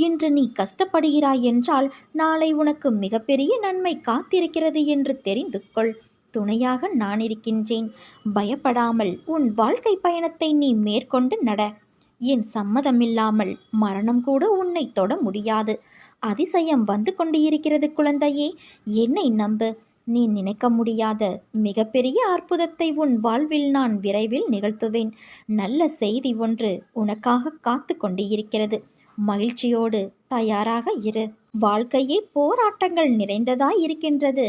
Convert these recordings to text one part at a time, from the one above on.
இன்று நீ கஷ்டப்படுகிறாய் என்றால் நாளை உனக்கு மிகப்பெரிய நன்மை காத்திருக்கிறது என்று தெரிந்து கொள். துணையாக நான் இருக்கின்றேன். பயப்படாமல் உன் வாழ்க்கை பயணத்தை நீ மேற்கொண்டு நட. என் சம்மதமில்லாமல் மரணம் கூட உன்னை தொட முடியாது. அதிசயம் வந்து கொண்டு இருக்கிறது குழந்தையே, என்னை நம்பு. நீ நினைக்க முடியாத மிகப்பெரிய அற்புதத்தை உன் வாழ்வில் நான் விரைவில் நிகழ்த்துவேன். நல்ல செய்தி ஒன்று உனக்காக காத்து கொண்டு இருக்கிறது. மகிழ்ச்சியோடு தயாராக இரு. வாழ்க்கையே போராட்டங்கள் நிறைந்ததாய் இருக்கின்றது.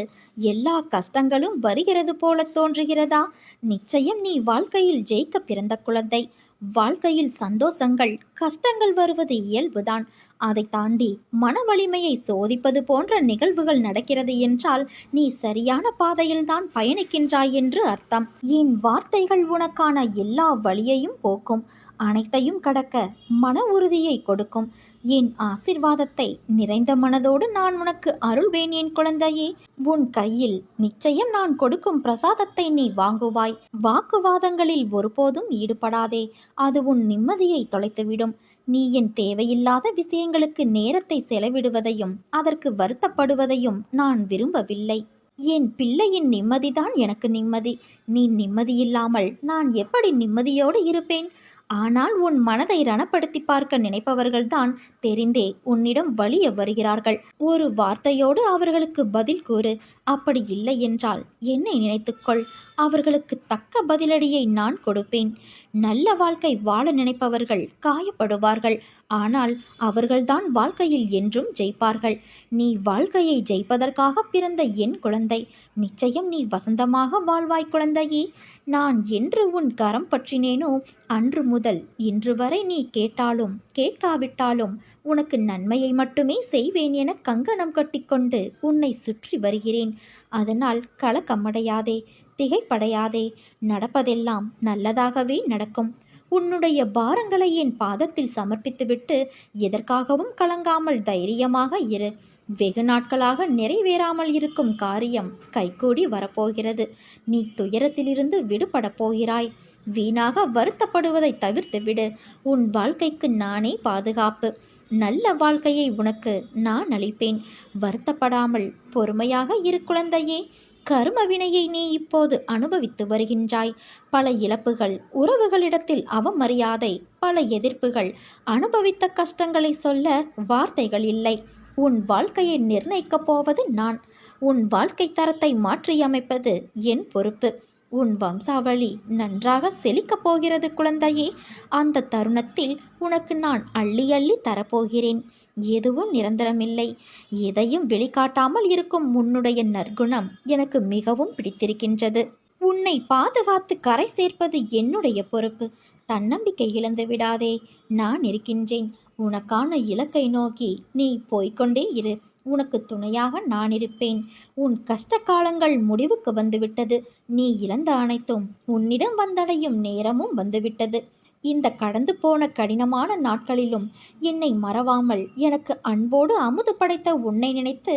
எல்லா கஷ்டங்களும் வருகிறது போல தோன்றுகிறதா? நிச்சயம் நீ வாழ்க்கையில் ஜெயிக்க பிறந்த குழந்தை. வாழ்க்கையில் சந்தோஷங்கள் கஷ்டங்கள் வருவது இயல்புதான். அதை தாண்டி மன வலிமையை சோதிப்பது போன்ற நிகழ்வுகள் நடக்கிறது என்றால் நீ சரியான பாதையில்தான் பயணிக்கின்றாய் என்று அர்த்தம். என் வார்த்தைகள் உனக்கான எல்லா வழியையும் போக்கும். அனைத்தையும் கடக்க மன உறுதியை கொடுக்கும். என் ஆசிர்வாதத்தை நிறைந்த மனதோடு நான் உனக்கு அருள்வேன் என் குழந்தையே. உன் கையில் நிச்சயம் நான் கொடுக்கும் பிரசாதத்தை நீ வாங்குவாய். வாக்குவாதங்களில் ஒருபோதும் ஈடுபடாதே. அது உன் நிம்மதியை தொலைத்துவிடும். நீ என் தேவையில்லாத விஷயங்களுக்கு நேரத்தை செலவிடுவதையும் அதற்கு வருத்தப்படுவதையும் நான் விரும்பவில்லை. என் பிள்ளையின் நிம்மதிதான் எனக்கு நிம்மதி. நீ நிம்மதியில்லாமல் நான் எப்படி நிம்மதியோடு இருப்பேன்? ஆனால் உன் மனதை ரணப்படுத்தி பார்க்க நினைப்பவர்கள்தான் தெரிந்தே உன்னிடம் வலிய வருகிறார்கள். ஒரு வார்த்தையோடு அவர்களுக்கு பதில் கூறு. அப்படி இல்லை என்றால் என்னை நினைத்துக்கொள். அவர்களுக்கு தக்க பதிலடியை நான் கொடுப்பேன். நல்ல வாழ்க்கை வாழ நினைப்பவர்கள் காயப்படுவார்கள். ஆனால் அவர்கள்தான் வாழ்க்கையில் என்றும் ஜெயிப்பார்கள். நீ வாழ்க்கையை ஜெயிப்பதற்காக பிறந்த என் குழந்தை. நிச்சயம் நீ வசந்தமாக வாழ்வாய் குழந்தையே. நான் என்று உன் கரம் பற்றினேனோ அன்று முதல் இன்று வரை நீ கேட்டாலும் கேட்காவிட்டாலும் உனக்கு நன்மையை மட்டுமே செய்வேன் என கங்கணம் கட்டிக்கொண்டு உன்னை சுற்றி வருகிறேன். அதனால் கலக்கமடையாதே, திகைப்படையாதே. நடப்பதெல்லாம் நல்லதாகவே நடக்கும். உன்னுடைய பாரங்களை என் பாதத்தில் சமர்ப்பித்துவிட்டு எதற்காகவும் கலங்காமல் தைரியமாக இரு. வெகு நாட்களாக நிறைவேறாமல் இருக்கும் காரியம் கைகூடி வரப்போகிறது. நீ துயரத்திலிருந்து விடுபடப் போகிறாய். வீணாக வருத்தப்படுவதை தவிர்த்து விடு. உன் வாழ்க்கைக்கு நானே பாதுகாப்பு. நல்ல வாழ்க்கையை உனக்கு நான் அளிப்பேன். வருத்தப்படாமல் பொறுமையாக இரு குழந்தையே. கர்ம வினையை நீ இப்போது அனுபவித்து வருகின்றாய். பல இழப்புகள், உறவுகளிடத்தில் அவமரியாதை, பல எதிர்ப்புகள். அனுபவித்த கஷ்டங்களை சொல்ல வார்த்தைகள் இல்லை. உன் வாழ்க்கையை நிர்ணயிக்கப் போவது நான். உன் வாழ்க்கை தரத்தை மாற்றியமைப்பது என் பொறுப்பு. உன் வம்சாவளி நன்றாக செழிக்கப் போகிறது குழந்தையே. அந்த தருணத்தில் உனக்கு நான் அள்ளி அள்ளி தரப்போகிறேன். எதுவும் நிரந்தரமில்லை. எதையும் வெளிக்காட்டாமல் இருக்கும் உன்னுடைய நற்குணம் எனக்கு மிகவும் பிடித்திருக்கின்றது. உன்னை பாதுகாத்து கரை சேர்ப்பது என்னுடைய பொறுப்பு. தன்னம்பிக்கை இழந்து விடாதே. நான் இருக்கின்றேன். உனக்கான இலக்கை நோக்கி நீ போய்கொண்டே இரு. உனக்கு துணையாக நான் இருப்பேன். உன் கஷ்ட காலங்கள் முடிவுக்கு வந்துவிட்டது. நீ இழந்த அனைத்தும் உன்னிடம் வந்தடையும் நேரமும் வந்துவிட்டது. இந்த கடந்து போன கடினமான நாட்களிலும் என்னை மறவாமல் எனக்கு அன்போடு அமுது படைத்த உன்னை நினைத்து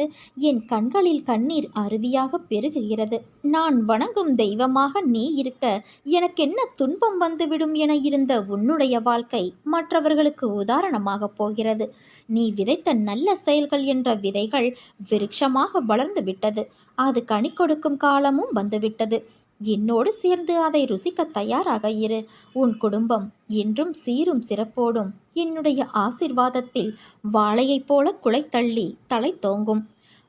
என் கண்களில் கண்ணீர் அருவியாக பெருகுகிறது. நான் வணங்கும் தெய்வமாக நீ இருக்க எனக்கென்ன துன்பம் வந்துவிடும் என இருந்த உன்னுடைய வாழ்க்கை மற்றவர்களுக்கு உதாரணமாக போகிறது. நீ விதைத்த நல்ல செயல்கள் என்ற விதைகள் விருட்சமாக வளர்ந்து விட்டது. அது கனி கொடுக்கும் காலமும் வந்துவிட்டது. என்னோடு சேர்ந்து அதை ருசிக்க தயாராக இரு. உன் குடும்பம் என்றும் சீரும் சிறப்போடும் என்னுடைய ஆசிர்வாதத்தில் வாழையைப் போல குலை தள்ளி தலை தோங்கும்.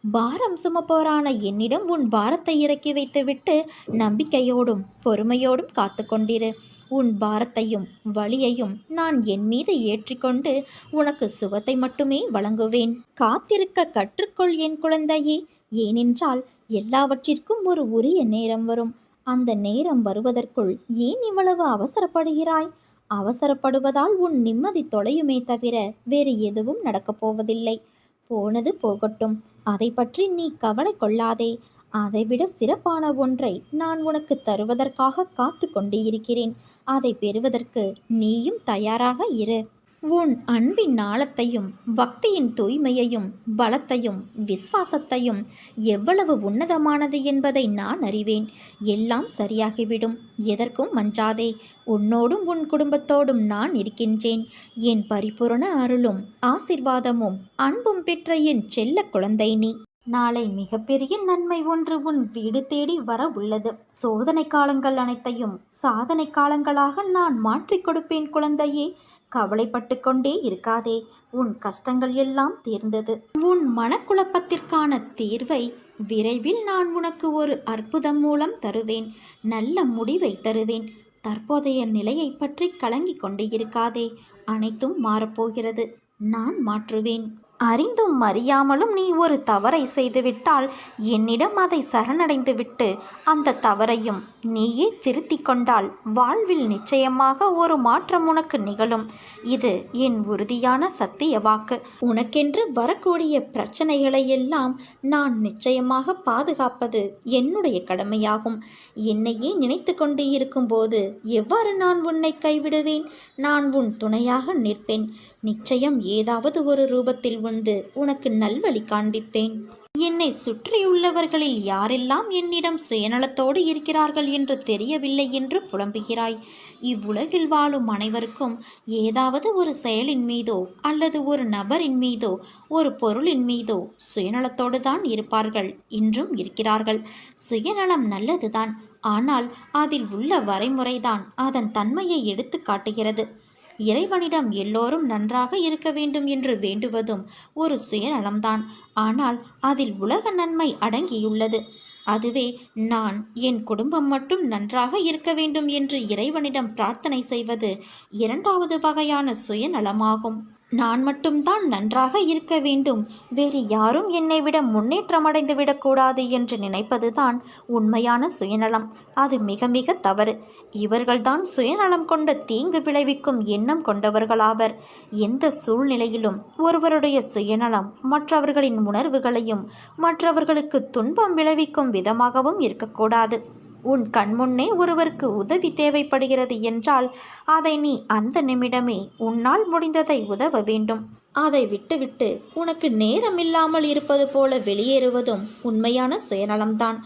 பாரம் சுமப்போரான என்னிடம் உன் பாரத்தை இறக்கி வைத்துவிட்டு நம்பிக்கையோடும் பொறுமையோடும் காத்து கொண்டிரு. உன் பாரத்தையும் வலியையும் நான் என் மீது ஏற்றிக்கொண்டு உனக்கு சுகத்தை மட்டுமே வழங்குவேன். காத்திருக்க கற்றுக்கொள் என் குழந்தையே. ஏனென்றால் எல்லாவற்றிற்கும் ஒரு உரிய நேரம் வரும். அந்த நேரம் வருவதற்குள் ஏன் இவ்வளவு அவசரப்படுகிறாய்? அவசரப்படுவதால் உன் நிம்மதி தொலையுமே தவிர வேறு எதுவும் நடக்கப் போவதில்லை. போனது போகட்டும். அதை பற்றி நீ கவலை கொள்ளாதே. அதைவிட சிறப்பான ஒன்றை நான் உனக்கு தருவதற்காக காத்து கொண்டு இருக்கிறேன். அதை பெறுவதற்கு நீயும் தயாராக இரு. உன் அன்பின் ஆழத்தையும் பக்தியின் தூய்மையையும் பலத்தையும் விசுவாசத்தையும் எவ்வளவு உன்னதமானது என்பதை நான் அறிவேன். எல்லாம் சரியாகிவிடும், எதற்கும் மஞ்சாதே. உன்னோடும் உன் குடும்பத்தோடும் நான் இருக்கின்றேன். என் பரிபூரண அருளும் ஆசிர்வாதமும் அன்பும் பெற்ற என் செல்ல குழந்தை நீ. நாளை மிகப்பெரிய நன்மை ஒன்று உன் வீடு தேடி வர உள்ளது. சோதனை காலங்கள் அனைத்தையும் சாதனை காலங்களாக நான் மாற்றிக் கொடுப்பேன் குழந்தையே. கவலைப்பட்டு கொண்டே இருக்காதே. உன் கஷ்டங்கள் எல்லாம் தீர்ந்தது. உன் மனக்குழப்பத்திற்கான தீர்வை விரைவில் நான் உனக்கு ஒரு அற்புதம் மூலம் தருவேன். நல்ல முடிவை தருவேன். தற்போதைய நிலையை பற்றி கலங்கிக் கொண்டு இருக்காதே. அனைத்தும் மாறப்போகிறது. நான் மாற்றுவேன். அறிந்தும் அறியாமலும் நீ ஒரு தவறை செய்துவிட்டால் என்னிடம் அதை சரணடைந்து விட்டு அந்த தவறையும் நீயே திருத்தி கொண்டால் வாழ்வில் நிச்சயமாக ஒரு மாற்றம் உனக்கு நிகழும். இது என் உறுதியான சத்திய வாக்கு. உனக்கென்று வரக்கூடிய பிரச்சனைகளை எல்லாம் நான் நிச்சயமாக பாதுகாப்பது என்னுடைய கடமையாகும். என்னையே நினைத்து கொண்டு இருக்கும்போது எவ்வாறு நான் உன்னை கைவிடுவேன்? நான் உன் துணையாக நிற்பேன். நிச்சயம் ஏதாவது ஒரு ரூபத்தில் வந்து உனக்கு நல்வழி காண்பிப்பேன். என்னை சுற்றியுள்ளவர்களில் யாரெல்லாம் என்னிடம் சுயநலத்தோடு இருக்கிறார்கள் என்று தெரியவில்லை என்று புலம்புகிறாய். இவ்வுலகில் வாழும் அனைவருக்கும் ஏதாவது ஒரு செயலின் மீதோ அல்லது ஒரு நபரின் மீதோ ஒரு பொருளின் மீதோ சுயநலத்தோடு தான் இருப்பார்கள். இன்றும் இருக்கிறார்கள். சுயநலம் நல்லதுதான். ஆனால் அதில் உள்ள வரைமுறைதான் அதன் தன்மையை எடுத்து காட்டுகிறது. இறைவனிடம் எல்லோரும் நன்றாக இருக்க வேண்டும் என்று வேண்டுவதும் ஒரு சுயநலம்தான். ஆனால் அதில் உலக நன்மை அடங்கியுள்ளது. அதுவே நான் என் குடும்பம் மட்டும் நன்றாக இருக்க வேண்டும் என்று இறைவனிடம் பிரார்த்தனை செய்வது இரண்டாவது வகையான சுயநலமாகும். நான் மட்டும்தான் நன்றாக இருக்க வேண்டும், வேறு யாரும் என்னை விட முன்னேற்றம் அடைந்து விடக்கூடாது என்று நினைப்பதுதான் உண்மையான சுயநலம். அது மிக மிக தவறு. இவர்கள்தான் சுயநலம் கொண்ட தீங்கு விளைவிக்கும் எண்ணம் கொண்டவர்களாவர். எந்த சூழ்நிலையிலும் ஒருவருடைய சுயநலம் மற்றவர்களின் உணர்வுகளையும் மற்றவர்களுக்கு துன்பம் விளைவிக்கும் விதமாகவும் இருக்கக்கூடாது. உன் கண்முன்னே ஒருவருக்கு உதவி தேவைப்படுகிறது என்றால் அதை நீ அந்த நிமிடமே உன்னால் முடிந்ததை உதவ வேண்டும். அதை விட்டுவிட்டு உனக்கு நேரமில்லாமல் இருப்பது போல வெளியேறுவதும் உண்மையான சுயநலம்தான்.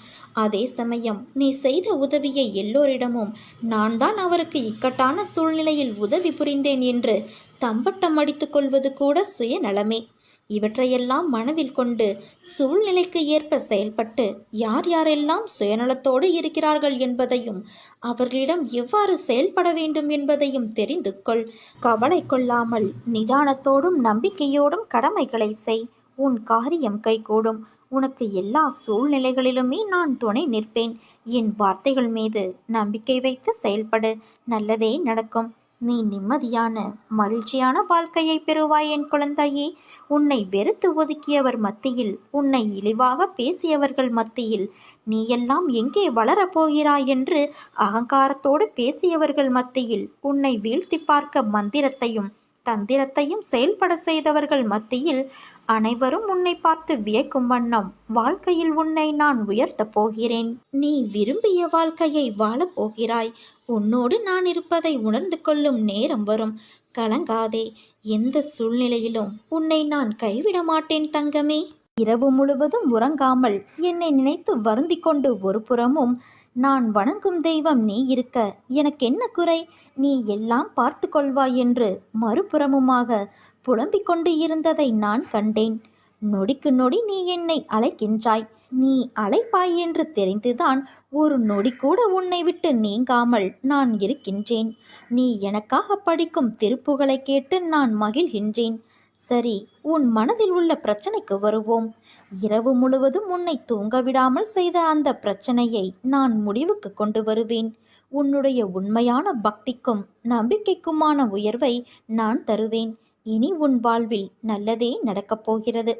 அதே சமயம் நீ செய்த உதவியை எல்லோரிடமும் நான் தான் அவருக்கு இக்கட்டான சூழ்நிலையில் உதவி புரிந்தேன் என்று தம்பட்டம் அடித்து கொள்வது கூட சுயநலமே. இவற்றையெல்லாம் மனதில் கொண்டு சூழ்நிலைக்கு ஏற்ப செயல்பட்டு யார் யாரெல்லாம் சுயநலத்தோடு இருக்கிறார்கள் என்பதையும் அவர்களிடம் எவ்வாறு செயல்பட வேண்டும் என்பதையும் தெரிந்து கொள். கவலை கொள்ளாமல் நிதானத்தோடும் நம்பிக்கையோடும் கடமைகளை செய். உன் காரியம் கைகூடும். உனக்கு எல்லா சூழ்நிலைகளிலுமே நான் துணை நிற்பேன். என் வார்த்தைகள் மீது நம்பிக்கை வைத்து செயல்படு. நல்லதே நடக்கும். நீ நிம்மதியான மகிழ்ச்சியான வாழ்க்கையை பெறுவாய் என் குழந்தையே. உன்னை வெறுத்து ஒதுக்கியவர் மத்தியில், உன்னை இழிவாக பேசியவர்கள் மத்தியில், நீ எல்லாம் எங்கே வளரப்போகிறாய் என்று அகங்காரத்தோடு பேசியவர்கள் மத்தியில், உன்னை வீழ்த்தி பார்க்க மந்திரத்தையும் தந்திரத்தையும் செயல்பட செய்தவர்கள் மத்தியில் அனைவரும் உன்னை பார்த்து வியக்கும் வண்ணம் வாழ்க்கையில் உன்னை நான் உயர்த்தப் போகிறேன். நீ விரும்பிய வாழ்க்கையை வாழப் போகிறாய். உன்னோடு நான் இருப்பதை உணர்ந்து கொள்ளும் நேரம் வரும். கலங்காதே. எந்த சூழ்நிலையிலும் உன்னை நான் கைவிட மாட்டேன் தங்கமே. இரவு முழுவதும் உறங்காமல் என்னை நினைத்து வருந்தி கொண்டு ஒரு புறமும் நான் வணங்கும் தெய்வம் நீ இருக்க எனக்கு என்ன குறை, நீ எல்லாம் பார்த்து கொள்வாய் என்று மறுபுறமுமாக புலம்பிக் கொண்டு இருந்ததை நான் கண்டேன். நொடிக்கு நொடி நீ என்னை அழைக்கின்றாய். நீ அழைப்பாய் என்று தெரிந்துதான் ஒரு நொடி கூட உன்னை விட்டு நீங்காமல் நான் இருக்கின்றேன். நீ எனக்காக படிக்கும் திருப்புகளை கேட்டு நான் மகிழ்கின்றேன். சரி, உன் மனதில் உள்ள பிரச்சனைக்கு வருவோம். இரவு முழுவதும் உன்னை தூங்க விடாமல் செய்த அந்த பிரச்சனையை நான் முடிவுக்கு கொண்டு வருவேன். உன்னுடைய உண்மையான பக்திக்கும் நம்பிக்கைக்குமான உயர்வை நான் தருவேன். இனி உன் வாழ்வில் நல்லதே நடக்கப் போகிறது.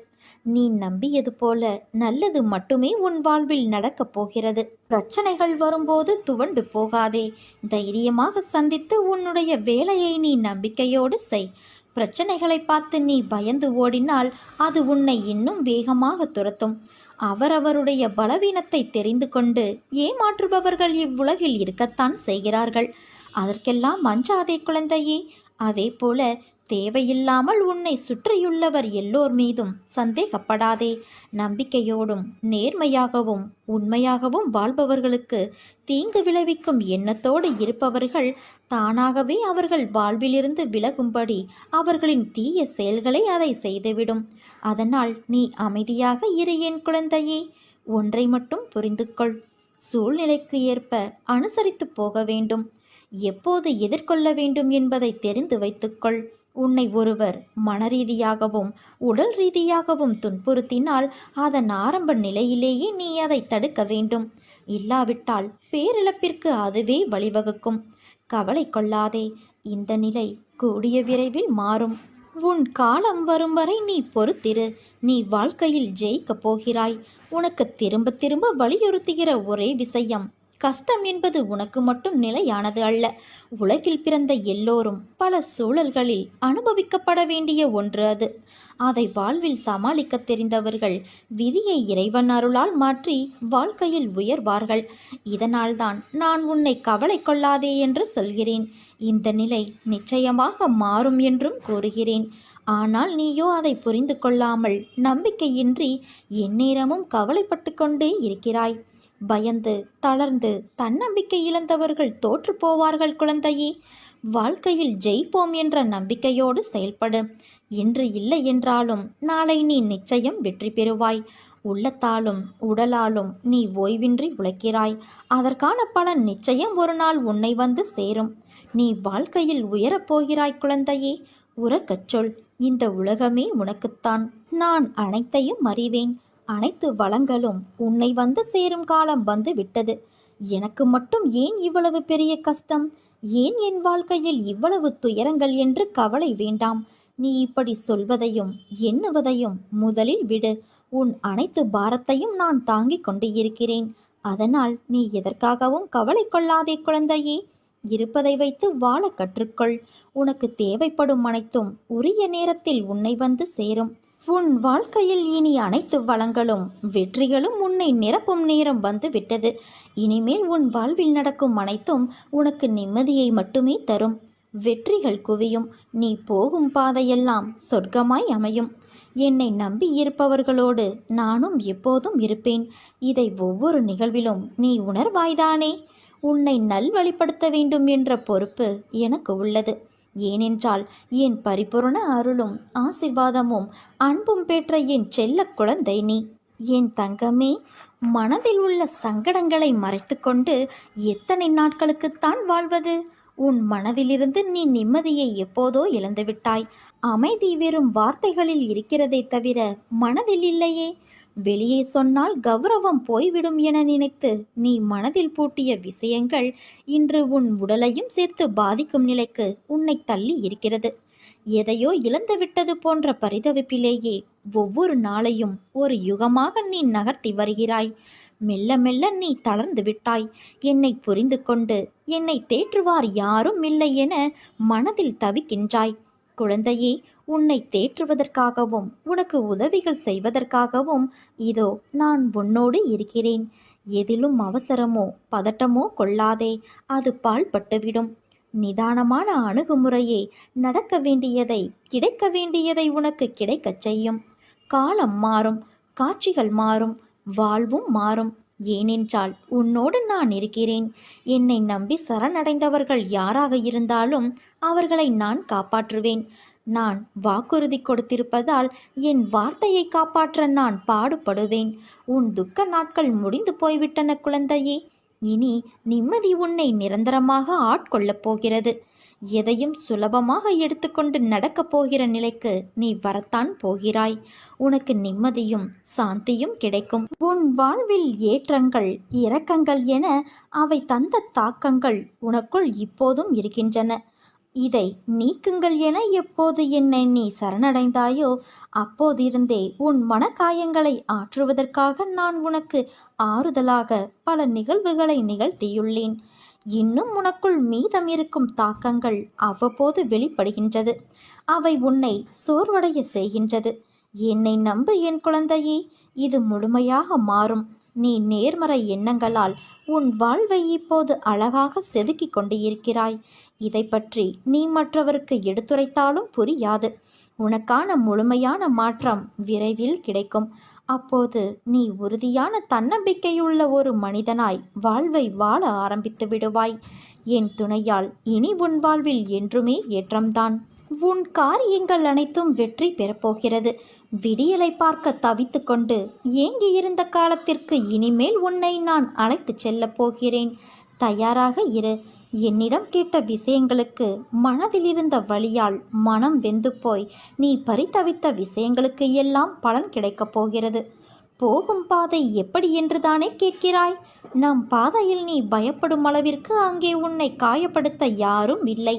நீ நம்பியது போல நல்லது மட்டுமே உன் வாழ்வில் நடக்கப் போகிறது. பிரச்சனைகள் வரும்போது துவண்டு போகாதே. தைரியமாக சந்தித்து உன்னுடைய வேலையை நீ நம்பிக்கையோடு செய். பிரச்சனைகளை பார்த்து நீ பயந்து ஓடினால் அது உன்னை இன்னும் வேகமாக துரத்தும். அவரவருடைய பலவீனத்தை தெரிந்து கொண்டு ஏமாற்றுபவர்கள் இவ்வுலகில் இருக்கத்தான் செய்கிறார்கள். அதற்கெல்லாம் அஞ்சாதே குழந்தையே. அதே போல தேவையில்லாமல் உன்னை சுற்றியுள்ளவர் எல்லோர் மீதும் சந்தேகப்படாதே. நம்பிக்கையோடும் நேர்மையாகவும் உண்மையாகவும் வாழ்பவர்களுக்கு தீங்கு விளைவிக்கும் எண்ணத்தோடு இருப்பவர்கள் தானாகவே அவர்கள் வாழ்விலிருந்து விலகும்படி அவர்களின் தீய செயல்களை அதை செய்துவிடும். அதனால் நீ அமைதியாக இரு என் குழந்தையே. ஒன்றை மட்டும் புரிந்து கொள். சூழ்நிலைக்கு ஏற்ப அனுசரித்து போக வேண்டும். எப்போது எதிர்கொள்ள வேண்டும் என்பதை தெரிந்து வைத்துக்கொள். உன்னை ஒருவர் மனரீதியாகவும் உடல் ரீதியாகவும் துன்புறுத்தினால் அதன் ஆரம்ப நிலையிலேயே நீ அதை தடுக்க வேண்டும். இல்லாவிட்டால் பேரிழப்பிற்கு அதுவே வழிவகுக்கும். கவலை கொள்ளாதே. இந்த நிலை கூடிய விரைவில் மாறும். உன் காலம் வரும் வரை நீ பொறுத்திரு. நீ வாழ்க்கையில் ஜெயிக்கப் போகிறாய். உனக்கு திரும்ப திரும்ப வலியுறுத்துகிற ஒரே விஷயம், கஷ்டம் என்பது உனக்கு மட்டும் நிலையானது அல்ல. உலகில் பிறந்த எல்லோரும் பல சூழல்களில் அனுபவிக்கப்பட வேண்டிய ஒன்று அது. அதை வாழ்வில் சமாளிக்க தெரிந்தவர்கள் விதியை இறைவன் அருளால் மாற்றி வாழ்க்கையில் உயர்வார்கள். இதனால்தான் நான் உன்னை கவலை கொள்ளாதே என்று சொல்கிறேன். இந்த நிலை நிச்சயமாக மாறும் என்றும் கூறுகிறேன். ஆனால் நீயோ அதை புரிந்து கொள்ளாமல் நம்பிக்கையின்றி எந்நேரமும் கவலைப்பட்டு கொண்டே இருக்கிறாய். பயந்து தளர்ந்து தன்னம்பிக்கை இழந்தவர்கள் தோற்று போவார்கள் குழந்தையே. வாழ்க்கையில் ஜெயிப்போம் என்ற நம்பிக்கையோடு செயல்படு. இன்று இல்லை என்றாலும் நாளை நீ நிச்சயம் வெற்றி பெறுவாய். உள்ளத்தாலும் உடலாலும் நீ ஓய்வின்றி உழைக்கிறாய். அதற்கான பலன் நிச்சயம் ஒரு நாள் உன்னை வந்து சேரும். நீ வாழ்க்கையில் உயரப்போகிறாய் குழந்தையே. உறக்கச் சொல். இந்த உலகமே உனக்குத்தான். நான் அனைத்தையும் அறிவேன். அனைத்து வளங்களும் உன்னை வந்து சேரும் காலம் வந்து விட்டது. எனக்கு மட்டும் ஏன் இவ்வளவு பெரிய கஷ்டம், ஏன் என் வாழ்க்கையில் இவ்வளவு துயரங்கள் என்று கவலை வேண்டாம். நீ இப்படி சொல்வதையும் எண்ணுவதையும் முதலில் விடு. உன் அனைத்து பாரத்தையும் நான் தாங்கிக் கொண்டு இருக்கிறேன். அதனால் நீ எதற்காகவும் கவலை கொள்ளாதே குழந்தையே. இருப்பதை வைத்து வாழ கற்றுக்கொள். உனக்கு தேவைப்படும் அனைத்தும் உரிய நேரத்தில் உன்னை வந்து சேரும். உன் வாழ்க்கையில் இனி அனைத்து வளங்களும் வெற்றிகளும் உன்னை நிரப்பும் நேரம் வந்து விட்டது. இனிமேல் உன் வாழ்வில் நடக்கும் அனைத்தும் உனக்கு நிம்மதியை மட்டுமே தரும். வெற்றிகள் குவியும். நீ போகும் பாதையெல்லாம் சொர்க்கமாய் அமையும். என்னை நம்பி இருப்பவர்களோடு நானும் எப்போதும் இருப்பேன். இதை ஒவ்வொரு நிகழ்விலும் நீ உணர்வாய்தானே. உன்னை நல்வழிப்படுத்த வேண்டும் என்ற பொறுப்பு எனக்கு உள்ளது. ஏனென்றால் என் பரிபூரண அருளும் ஆசிர்வாதமும் அன்பும் பெற்ற என் செல்ல குழந்தை நீ. என் தங்கமே, மனதில் உள்ள சங்கடங்களை மறைத்துக்கொண்டு எத்தனை நாட்களுக்குத்தான் வாழ்வது? உன் மனதிலிருந்து நீ நிம்மதியை எப்போதோ இழந்துவிட்டாய். அமைதி வெறும் வார்த்தைகளில் இருக்கிறதே தவிர மனதில் இல்லையே. வெளியே சொன்னால் கௌரவம் போய்விடும் என நினைத்து நீ மனதில் பூட்டிய விஷயங்கள் இன்று உன் உடலையும் சேர்த்து பாதிக்கும் நிலைக்கு உன்னை தள்ளி இருக்கிறது. எதையோ இழந்துவிட்டது போன்ற பரிதவிப்பிலேயே ஒவ்வொரு நாளையும் ஒரு யுகமாக நீ நகர்த்தி வருகிறாய். மெல்ல மெல்ல நீ தளர்ந்து விட்டாய். என்னை புரிந்து கொண்டு என்னை தேற்றுவார் யாரும் இல்லை என மனதில் தவிக்கின்றாய். குழந்தையே, உன்னை தேற்றுவதற்காகவும் உனக்கு உதவிகள் செய்வதற்காகவும் இதோ நான் உன்னோடு இருக்கிறேன். எதிலும் அவசரமோ பதட்டமோ கொள்ளாதே. அது பாழ்பட்டுவிடும். நிதானமான அணுகுமுறையே நடக்க வேண்டியதை கிடைக்க வேண்டியதை உனக்கு கிடைக்கச் செய்யும். காலம் மாறும், காட்சிகள் மாறும், வாழ்வும் மாறும். ஏனென்றால் உன்னோடு நான் இருக்கிறேன். என்னை நம்பி சரணடைந்தவர்கள் யாராக இருந்தாலும் அவர்களை நான் காப்பாற்றுவேன். நான் வாக்குறுதி கொடுத்திருப்பதால் என் வார்த்தையை காப்பாற்ற நான் பாடுபடுவேன். உன் துக்க நாட்கள் முடிந்து போய்விட்டன குழந்தையே. இனி நிம்மதி உன்னை நிரந்தரமாக ஆட்கொள்ளப் போகிறது. எதையும் சுலபமாக எடுத்துக்கொண்டு நடக்கப் போகிற நிலைக்கு நீ வரத்தான் போகிறாய். உனக்கு நிம்மதியும் சாந்தியும் கிடைக்கும். உன் வாழ்வில் ஏற்றங்கள் இரக்கங்கள் என அவை தந்த தாக்கங்கள் உனக்குள் இப்போதும் இருக்கின்றன. இதை நீக்குங்கள் என எப்போது என்னை நீ சரணடைந்தாயோ அப்போதிருந்தே உன் மனக்காயங்களை ஆற்றுவதற்காக நான் உனக்கு ஆறுதலாக பல நிகழ்வுகளை நிகழ்த்தியுள்ளேன். இன்னும் உனக்குள் மீதம் இருக்கும் தாக்கங்கள் அவ்வப்போது வெளிப்படுகின்றது. அவை உன்னை சோர்வடைய செய்கின்றது. என்னை நம்பு என் குழந்தையே. இது முழுமையாக மாறும். நீ நேர்மறை எண்ணங்களால் உன் வாழ்வை இப்போது அழகாக செதுக்கிக் கொண்டு இருக்கிறாய். இதை பற்றி நீ மற்றவருக்கு எடுத்துரைத்தாலும் புரியாது. உனக்கான முழுமையான மாற்றம் விரைவில் கிடைக்கும். அப்போது நீ உறுதியான தன்னம்பிக்கையுள்ள ஒரு மனிதனாய் வாழ்வை வாழ ஆரம்பித்து விடுவாய். என் துணையால் இனி உன் வாழ்வில் என்றுமே ஏற்றம்தான். உன் காரியங்கள் அனைத்தும் வெற்றி பெறப்போகிறது. விடியலை பார்க்க தவித்து கொண்டு ஏங்கியிருந்த காலத்திற்கு இனிமேல் உன்னை நான் அழைத்து செல்லப் போகிறேன். தயாராக இரு. என்னிடம் கேட்ட விஷயங்களுக்கு மனதில் இருந்த வலியால் மனம் வெந்து போய் நீ பரிதவித்த விஷயங்களுக்கு எல்லாம் பலன் கிடைக்கப் போகிறது. போகும் பாதை எப்படி என்றுதானே கேட்கிறாய்? நம் பாதையில் நீ பயப்படும் அளவிற்கு அங்கே உன்னை காயப்படுத்த யாரும் இல்லை.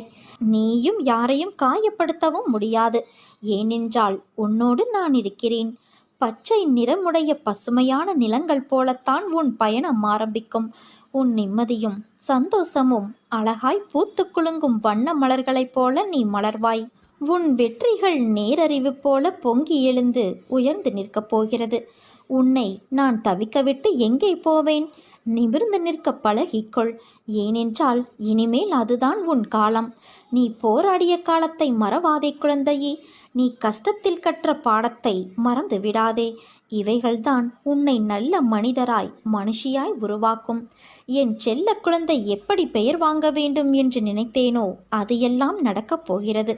நீயும் யாரையும் காயப்படுத்தவும் முடியாது. ஏனென்றால் உன்னோடு நான் இருக்கிறேன். பச்சை நிறமுடைய பசுமையான நிலங்கள் போலத்தான் உன் பயணம் ஆரம்பிக்கும். உன் நிம்மதியும் சந்தோஷமும் அழகாய் பூத்து குலுங்கும் வண்ண மலர்களைப் போல நீ மலர்வாய். உன் வெற்றிகள் நேரறிவு போல பொங்கி எழுந்து உயர்ந்து நிற்கப் போகிறது. உன்னை நான் தவிக்கவிட்டு எங்கே போவேன்? நிமிர்ந்து நிற்க பழகிக்கொள். ஏனென்றால் இனிமேல் அதுதான் உன் காலம். நீ போராடிய காலத்தை மறவாதே குழந்தையே. நீ கஷ்டத்தில் கற்ற பாடத்தை மறந்து விடாதே. இவைகள்தான் உன்னை நல்ல மனிதராய் மனுஷியாய் உருவாக்கும். என் செல்ல குழந்தை எப்படி பெயர் வாங்க வேண்டும் என்று நினைத்தேனோ அது எல்லாம் நடக்கப் போகிறது.